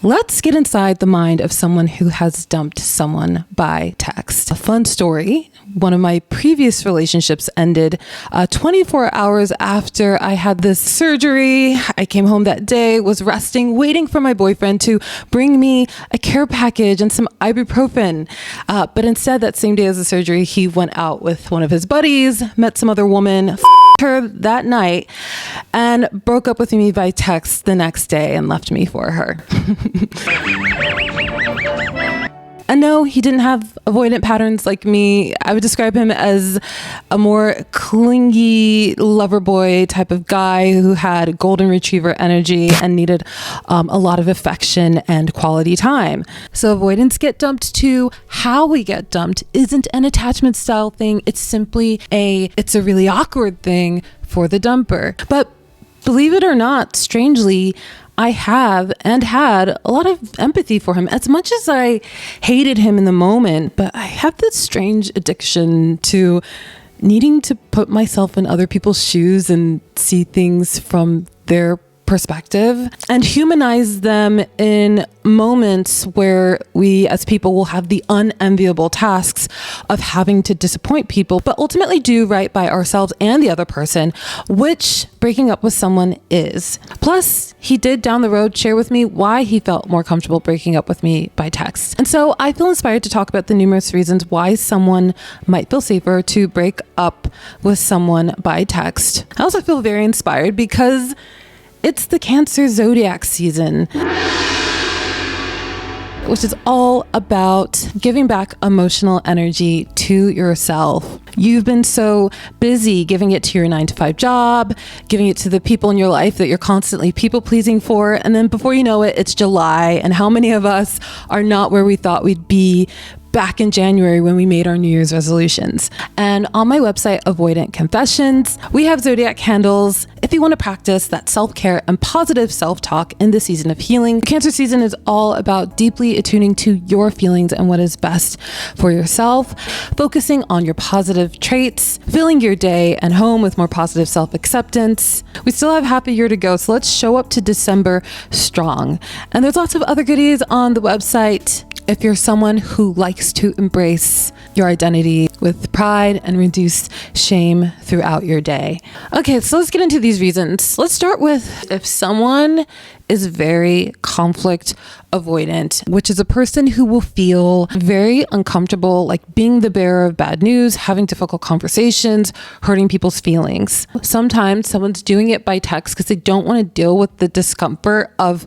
Let's get inside the mind of someone who has dumped someone by text. A fun story. One of my previous relationships ended 24 hours after I had this surgery. I came home that day, was resting, waiting for my boyfriend to bring me a care package and some ibuprofen. But instead, that same day as the surgery, he went out with one of his buddies, met some other woman, her that night, and broke up with me by text the next day and left me for her. And no, he didn't have avoidant patterns like me. I would describe him as a more clingy lover boy type of guy who had golden retriever energy and needed a lot of affection and quality time. So avoidance get dumped too. How we get dumped isn't an attachment style thing. It's simply it's a really awkward thing for the dumper. But believe it or not, strangely, I have and had a lot of empathy for him. As much as I hated him in the moment, but I have this strange addiction to needing to put myself in other people's shoes and see things from their perspective and humanize them in moments where we as people will have the unenviable tasks of having to disappoint people, but ultimately do right by ourselves and the other person, which breaking up with someone is. Plus, he did down the road share with me why he felt more comfortable breaking up with me by text. And so I feel inspired to talk about the numerous reasons why someone might feel safer to break up with someone by text. I also feel very inspired because it's the Cancer ZODIAC season, which is all about giving back emotional energy to yourself. You've been so busy giving it to your 9-to-5 job, giving it to the people in your life that you're constantly people pleasing for. And then before you know it, it's July. And how many of us are not where we thought we'd be back in January when we made our New Year's resolutions? And on my website, Avoidant Confessions, we have ZODIAC candles if you want to practice that self-care and positive self-talk in the season of healing. Cancer season is all about deeply attuning to your feelings and what is best for yourself, focusing on your positive traits, filling your day and home with more positive self-acceptance. We still have half a year to go, so let's show up to December strong. And there's lots of other goodies on the website if you're someone who likes to embrace your identity with pride and reduce shame throughout your day. Okay, so let's get into these reasons. Let's start with if someone is very conflict avoidant, which is a person who will feel very uncomfortable, like being the bearer of bad news, having difficult conversations, hurting people's feelings. Sometimes someone's doing it by text because they don't want to deal with the discomfort of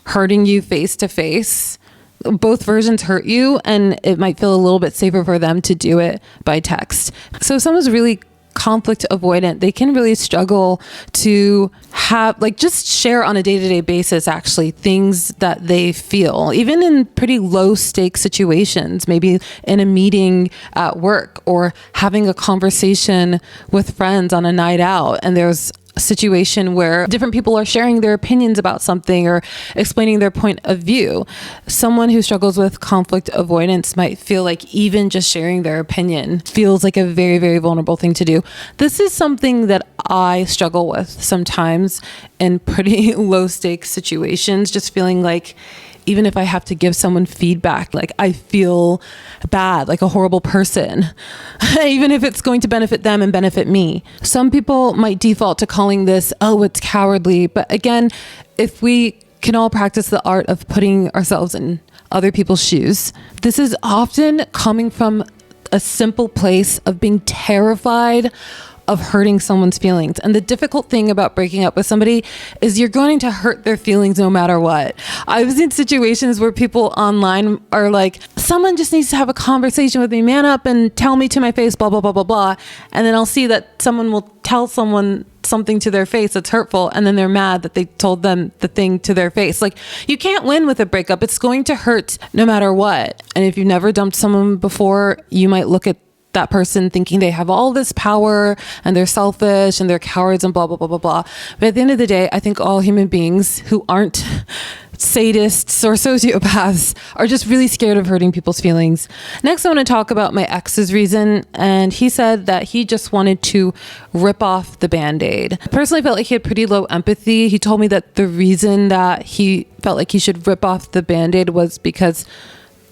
hurting you face to face. Both versions hurt you, and it might feel a little bit safer for them to do it by text. So if someone's really conflict avoidant, they can really struggle to have, just share on a day-to-day basis, actually, things that they feel, even in pretty low stakes situations, maybe in a meeting at work or having a conversation with friends on a night out, and there's situation where different people are sharing their opinions about something or explaining their point of view. Someone who struggles with conflict avoidance might feel like even just sharing their opinion feels like a very, very vulnerable thing to do. This is something that I struggle with sometimes in pretty low stakes situations, just feeling like even if I have to give someone feedback, like I feel bad, like a horrible person, even if it's going to benefit them and benefit me. Some people might default to calling this, oh, it's cowardly. But again, if we can all practice the art of putting ourselves in other people's shoes, this is often coming from a simple place of being terrified of hurting someone's feelings. And the difficult thing about breaking up with somebody is you're going to hurt their feelings no matter what. I've seen situations where people online are like, someone just needs to have a conversation with me, man up and tell me to my face, blah, blah, blah, blah, blah. And then I'll see that someone will tell someone something to their face that's hurtful, and then they're mad that they told them the thing to their face. Like, you can't win with a breakup. It's going to hurt no matter what. And if you've never dumped someone before, you might look at that person thinking they have all this power and they're selfish and they're cowards and blah, blah, blah, blah, blah. But at the end of the day, I think all human beings who aren't sadists or sociopaths are just really scared of hurting people's feelings. Next, I want to talk about my ex's reason. And he said that he just wanted to rip off the Band-Aid. Personally, I felt like he had pretty low empathy. He told me that the reason that he felt like he should rip off the Band-Aid was because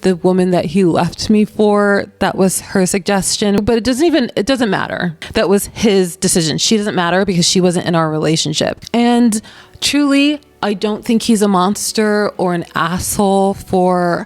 the woman that he left me for, that was her suggestion. But it doesn't matter. That was his decision. She doesn't matter because she wasn't in our relationship. And truly, I don't think he's a monster or an asshole for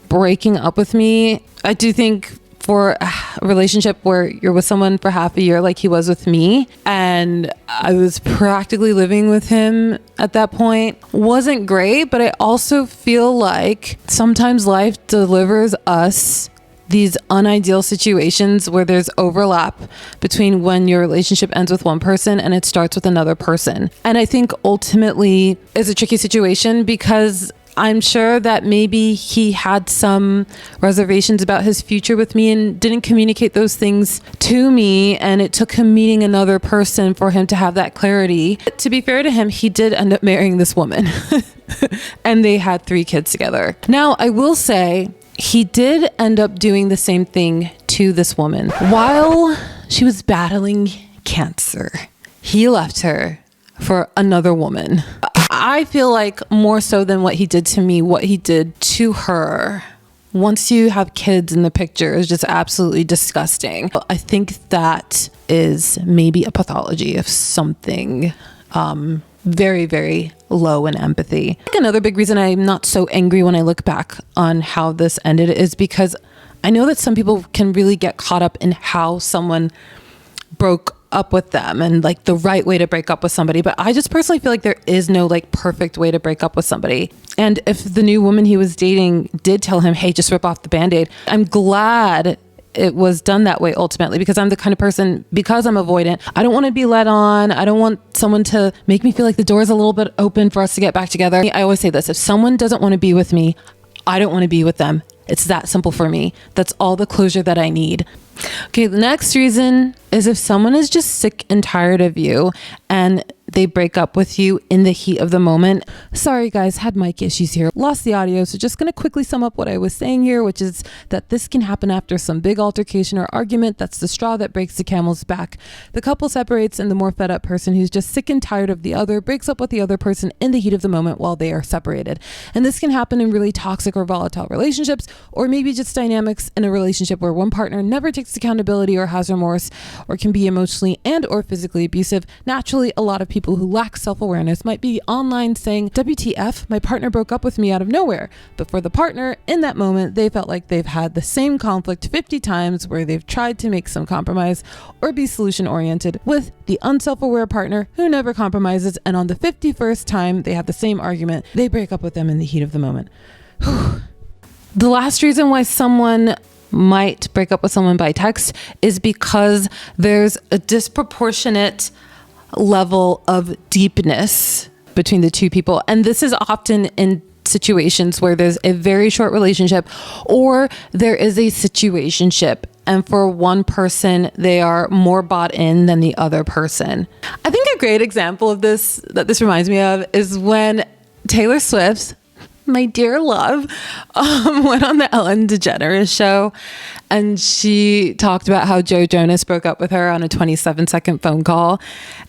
breaking up with me. I do think for a relationship where you're with someone for half a year like he was with me, and I was practically living with him at that point, wasn't great. But I also feel like sometimes life delivers us these unideal situations where there's overlap between when your relationship ends with one person and it starts with another person. And I think ultimately is a tricky situation because I'm sure that maybe he had some reservations about his future with me and didn't communicate those things to me. And it took him meeting another person for him to have that clarity. To be fair to him, he did end up marrying this woman and they had 3 kids together. Now, I will say, he did end up doing the same thing to this woman. While she was battling cancer, he left her for another woman. I feel like more so than what he did to me, what he did to her, once you have kids in the picture, is just absolutely disgusting. I think that is maybe a pathology of something very, very low in empathy. I think another big reason I'm not so angry when I look back on how this ended is because I know that some people can really get caught up in how someone broke up with them and like the right way to break up with somebody. But I just personally feel like there is no like perfect way to break up with somebody. And if the new woman he was dating did tell him, hey, just rip off the Band-Aid, I'm glad it was done that way ultimately, because I'm the kind of person, because I'm avoidant, I don't want to be led on. I don't want someone to make me feel like the door is a little bit open for us to get back together. I always say this: if someone doesn't want to be with me, I don't want to be with them. It's that simple for me. That's all the closure that I need. Okay, the next reason is if someone is just sick and tired of you and they break up with you in the heat of the moment. Sorry guys, had mic issues here. Lost the audio, so just going to quickly sum up what I was saying here, which is that this can happen after some big altercation or argument. That's the straw that breaks the camel's back. The couple separates and the more fed up person who's just sick and tired of the other breaks up with the other person in the heat of the moment while they are separated. And this can happen in really toxic or volatile relationships, or maybe just dynamics in a relationship where one partner never takes accountability or has remorse, or can be emotionally and or physically abusive. Naturally, a lot of people who lack self-awareness might be online saying, WTF, my partner broke up with me out of nowhere. But for the partner, in that moment, they felt like they've had the same conflict 50 times where they've tried to make some compromise or be solution-oriented with the unself-aware partner who never compromises, and on the 51st time they have the same argument, they break up with them in the heat of the moment. The last reason why someone might break up with someone by text is because there's a disproportionate level of deepness between the two people. And this is often in situations where there's a very short relationship or there is a situationship. And for one person, they are more bought in than the other person. I think a great example of this, that this reminds me of, is when Taylor Swift, my dear love, went on the Ellen DeGeneres show, and she talked about how Joe Jonas broke up with her on a 27-second phone call.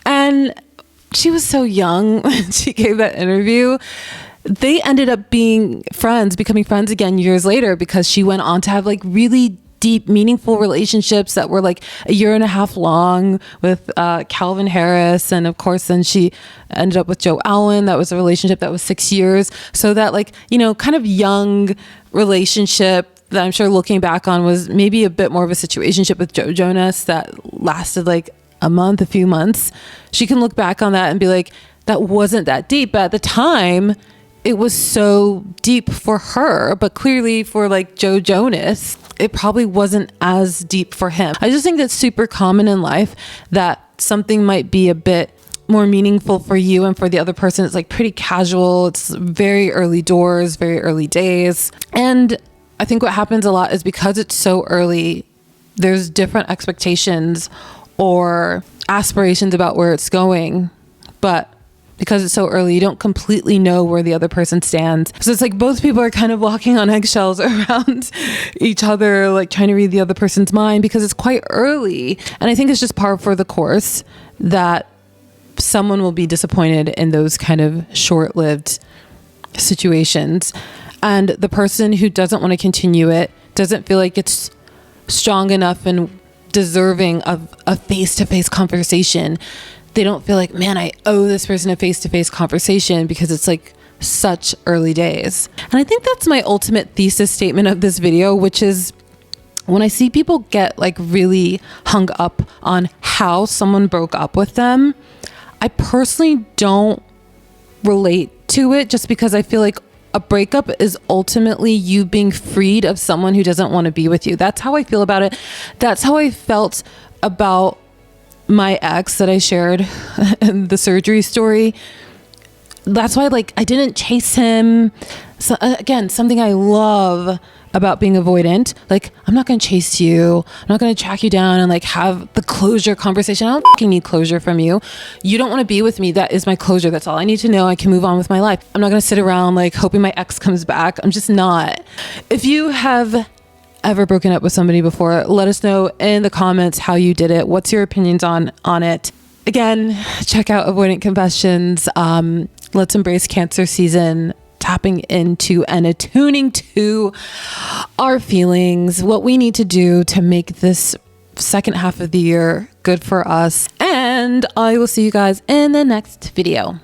And she was so young when she gave that interview. They ended up becoming friends again years later, because she went on to have like really deep, meaningful relationships that were like a year and a half long with Calvin Harris. And of course, then she ended up with Joe Alwyn. That was a relationship that was 6 years. So that like, you know, kind of young relationship that I'm sure looking back on was maybe a bit more of a situationship with Joe Jonas that lasted like a few months. She can look back on that and be like, that wasn't that deep. But at the time, it was so deep for her, but clearly for like Joe Jonas, it probably wasn't as deep for him. I just think that's super common in life, that something might be a bit more meaningful for you and for the other person. It's like pretty casual. It's very early doors, very early days. And I think what happens a lot is because it's so early, there's different expectations or aspirations about where it's going, but because it's so early, you don't completely know where the other person stands. So it's like both people are kind of walking on eggshells around each other, like trying to read the other person's mind because it's quite early. And I think it's just par for the course that someone will be disappointed in those kind of short-lived situations. And the person who doesn't want to continue it doesn't feel like it's strong enough and deserving of a face-to-face conversation. They don't feel like, man, I owe this person a face-to-face conversation because it's like such early days. And I think that's my ultimate thesis statement of this video, which is when I see people get like really hung up on how someone broke up with them, I personally don't relate to it just because I feel like a breakup is ultimately you being freed of someone who doesn't want to be with you. That's how I feel about it. That's how I felt about my ex that I shared in the surgery story. That's why like I didn't chase him. So again, something I love about being avoidant, like I'm not going to chase you. I'm not going to track you down and like have the closure conversation. I don't fucking need closure from you. You don't want to be with me. That is my closure. That's all I need to know. I can move on with my life. I'm not going to sit around like hoping my ex comes back. I'm just not. If you have ever broken up with somebody before, let us know in the comments how you did it. What's your opinions on it? Again, check out Avoidant Confessions. Let's embrace cancer season, tapping into and attuning to our feelings, what we need to do to make this second half of the year good for us. And I will see you guys in the next video.